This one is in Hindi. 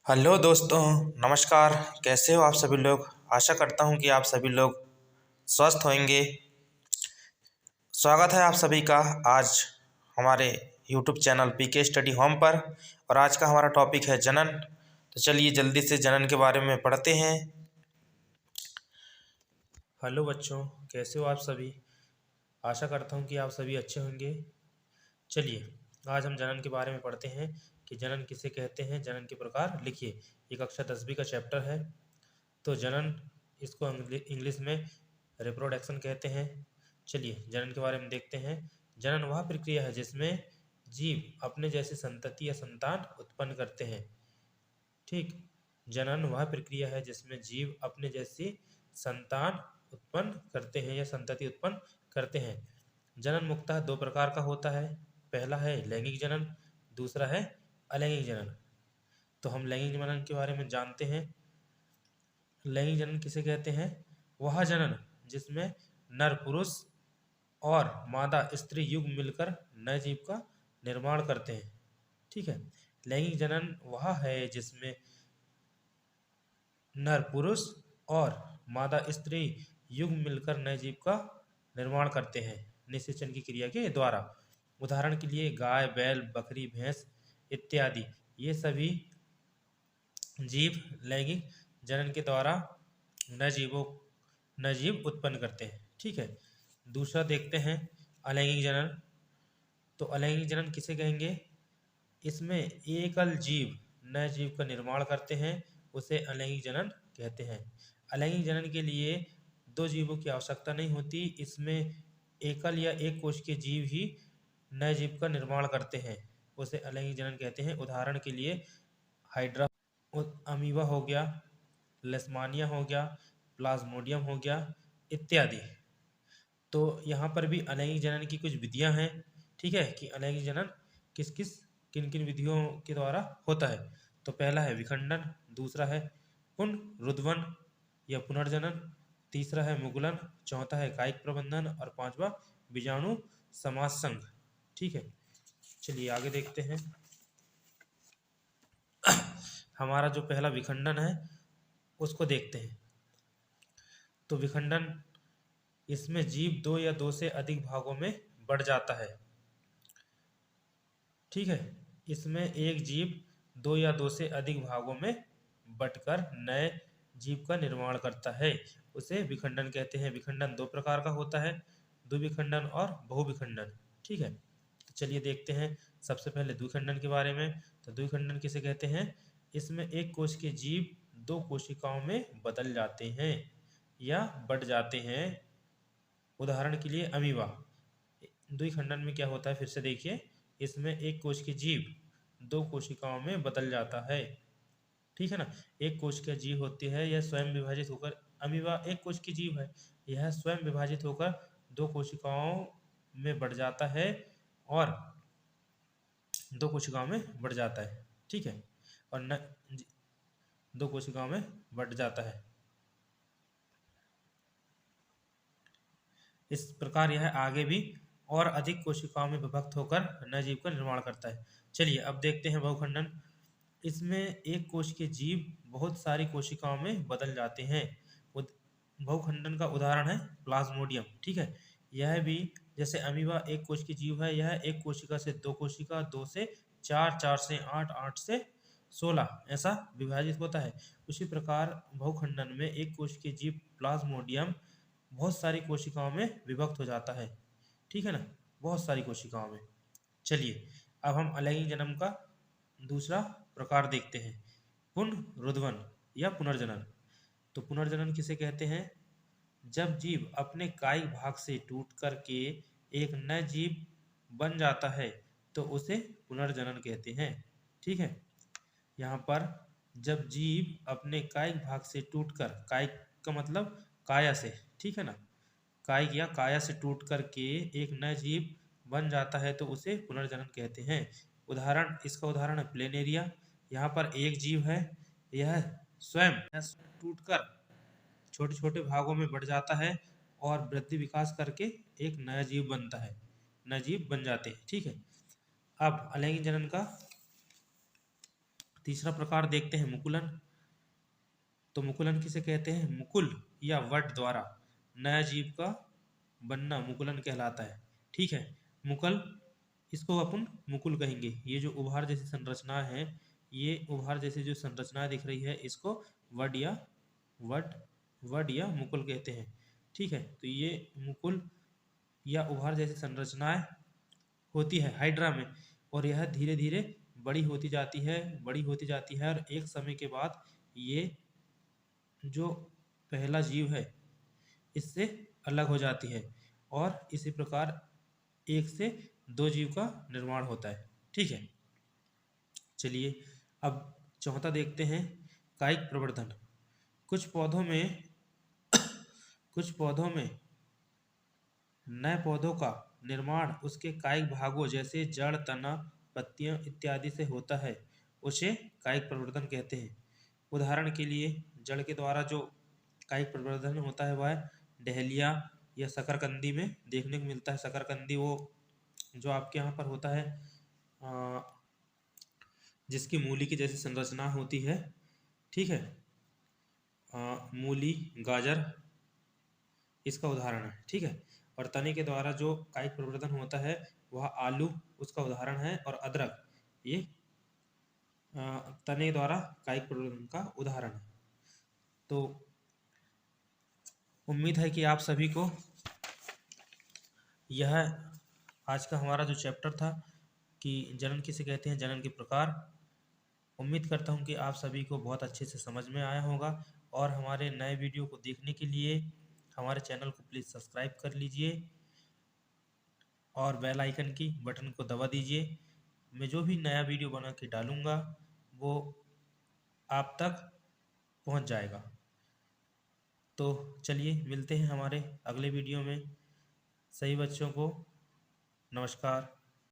हेलो दोस्तों, नमस्कार। कैसे हो आप सभी लोग। आशा करता हूं कि आप सभी लोग स्वस्थ होंगे। स्वागत है आप सभी का आज हमारे YouTube channel PK Study Home पर। और आज का हमारा टॉपिक है जनन। तो चलिए जल्दी से जनन के बारे में पढ़ते हैं। हेलो बच्चों, कैसे हो आप सभी। आशा करता हूं कि आप सभी अच्छे होंगे। चलिए आज हम जनन के बारे में पढ़ते हैं कि जनन किसे कहते हैं, जनन के प्रकार लिखिए। ये कक्षा 10वीं का चैप्टर है। तो जनन, इसको इंग्लिश में रिप्रोडक्शन कहते हैं। चलिए जनन के बारे में देखते हैं। जनन वह प्रक्रिया है जिसमें जीव अपने जैसी संतति या संतान उत्पन्न करते हैं। ठीक, जनन वह प्रक्रिया है जिसमें जीव अपने जैसी संतान उत्पन्न करते हैं या संतति उत्पन्न करते हैं। जनन मुख्यतः दो प्रकार का होता है। पहला है लैंगिक जनन, दूसरा है अलैंगिक जनन। तो हम लैंगिक जनन के बारे में जानते हैं। लैंगिक जनन किसे कहते हैं? वह जनन जिसमें नर पुरुष और मादा स्त्री युग मिलकर नए जीव का निर्माण करते हैं। ठीक है, लैंगिक जनन वह है जिसमें नर पुरुष और मादा स्त्री युग मिलकर नए जीव का निर्माण करते हैं निषेचन की क्रिया के द्वारा। उदाहरण के लिए गाय, बैल, बकरी, भैंस इत्यादि ये सभी जीव लैंगिक जनन के द्वारा नए जीव उत्पन्न करते हैं। ठीक है, दूसरा देखते हैं अलैंगिक जनन। तो अलैंगिक जनन किसे कहेंगे? इसमें एकल जीव नए जीव का निर्माण करते हैं, उसे अलैंगिक जनन कहते हैं। अलैंगिक जनन के लिए दो जीवों की आवश्यकता नहीं होती। इसमें एकल या एक कोश के जीव ही नए जीव का निर्माण करते हैं, उसे अलैंगिक जनन कहते हैं। उदाहरण के लिए हाइड्रा, अमीबा हो गया, लेशमानिया हो गया, प्लाज्मोडियम हो गया इत्यादि। तो यहाँ पर भी अलैंगिक जनन की कुछ विधियाँ हैं। ठीक है, कि अलैंगिक जनन किन किन विधियों के द्वारा होता है। तो पहला है विखंडन, दूसरा है पुनरुद्वन या पुनर्जनन, तीसरा है मुगुलन, चौथा है कायिक प्रबंधन और पांचवा बीजाणु समासंग। ठीक है, चलिए आगे देखते हैं। हमारा जो पहला विखंडन है उसको देखते हैं। तो विखंडन, इसमें जीव दो या दो से अधिक भागों में बढ़ जाता है। ठीक है, इसमें एक जीव दो या दो से अधिक भागों में बंटकर नए जीव का निर्माण करता है, उसे विखंडन कहते हैं। विखंडन दो प्रकार का होता है, द्विविखंडन और बहुविखंडन। ठीक है, तो चलिए देखते हैं सबसे पहले द्विखंडन के बारे में। तो द्विखंडन किसे कहते हैं? इसमें एक कोश के जीव दो कोशिकाओं में बदल जाते हैं या बढ़ जाते हैं। उदाहरण के लिए अमीबा। द्विखंडन में क्या होता है, फिर से देखिए। इसमें एक कोश के जीव दो कोशिकाओं में बदल जाता है। ठीक है ना, एक कोश का जीव होती है, यह स्वयं विभाजित होकर, अमीबा एक कोश की जीव है, यह स्वयं विभाजित होकर दो कोशिकाओं में बढ़ जाता है और दो कोशिकाओं में बढ़ जाता है। ठीक है, और दो कोशिकाओं में बढ़ जाता है। इस प्रकार यह आगे भी और अधिक कोशिकाओं में विभक्त होकर नए जीव का निर्माण करता है। चलिए अब देखते हैं बहुखंडन। इसमें एक कोश के जीव बहुत सारी कोशिकाओं में बदल जाते हैं। बहुखंडन का उदाहरण है प्लाज्मोडियम। ठीक है, यह भी जैसे अमीबा एक कोश की जीव है, यह एक कोशिका से दो कोशिका, दो से चार, चार से आठ, आठ से 16 ऐसा विभाजित होता है। उसी प्रकार बहुखंडन में एक कोश के जीव प्लाज्मोडियम बहुत सारी कोशिकाओं में विभक्त हो जाता है। ठीक है ना, बहुत सारी कोशिकाओं में। चलिए अब हम अलैंगिक जन्म का दूसरा प्रकार देखते हैं, पुनरुद्वन या पुनर्जनन। तो पुनर्जनन किसे कहते हैं? जब जीव अपने कायिक भाग से टूट करके एक नए जीव बन जाता है तो उसे पुनर्जनन कहते हैं। ठीक है, यहाँ पर जब जीव अपने कायिक भाग से टूटकर, कायिक का मतलब काया से, ठीक है ना, कायिक या काया से टूट करके एक नए जीव बन जाता है तो उसे पुनर्जनन कहते हैं। इसका उदाहरण है प्लेनेरिया। यहाँ पर एक जीव है, यह स्वयं टूटकर छोटे छोटे भागों में बढ़ जाता है और वृद्धि विकास करके एक नया जीव बनता है, नए जीव बन जाते हैं। ठीक है, अब अलैंगिक जनन का तीसरा प्रकार देखते हैं मुकुलन। तो मुकुलन किसे कहते हैं? मुकुल या वट द्वारा नया जीव का बनना मुकुलन कहलाता है। ठीक है, मुकुल, इसको अपन मुकुल कहेंगे। ये जो उभार जैसी संरचना है, ये उभार जैसी जो संरचना दिख रही है, इसको वड या वट वड या मुकुल कहते हैं। ठीक है, तो ये मुकुल या उभार जैसी संरचनाएं होती है हाइड्रा में, और यह धीरे धीरे बड़ी होती जाती है, बड़ी होती जाती है, और एक समय के बाद ये जो पहला जीव है इससे अलग हो जाती है, और इसी प्रकार एक से दो जीव का निर्माण होता है। ठीक है, चलिए अब चौथा देखते हैं, कायिक प्रवर्धन। कुछ पौधों में कुछ पौधों में नए पौधों का निर्माण उसके कायिक भागों जैसे जड़, तना, पत्तियां इत्यादि से होता है, उसे कायिक प्रवर्धन कहते हैं। उदाहरण के लिए जड़ के द्वारा जो कायिक प्रवर्धन होता है वह डहेलिया या शकरकंदी में देखने को मिलता है। शकरकंदी वो जो आपके यहाँ पर होता है, अ, जिसकी मूली की जैसी संरचना होती है। ठीक है, मूली, गाजर इसका उदाहरण है। ठीक है, और तने के द्वारा जो कायिक प्रवर्धन होता है वह आलू उसका उदाहरण है, और अदरक ये तने द्वारा कायिक प्रवर्धन का उदाहरण है। तो उम्मीद है कि आप सभी को यह आज का हमारा जो चैप्टर था कि जनन किसे कहते हैं, जनन के प्रकार, उम्मीद करता हूँ कि आप सभी को बहुत अच्छे से समझ में आया होगा। और हमारे नए वीडियो को देखने के लिए हमारे चैनल को प्लीज़ सब्सक्राइब कर लीजिए और बेल आइकन की बटन को दबा दीजिए। मैं जो भी नया वीडियो बना के डालूँगा वो आप तक पहुँच जाएगा। तो चलिए मिलते हैं हमारे अगले वीडियो में। सभी बच्चों को नमस्कार।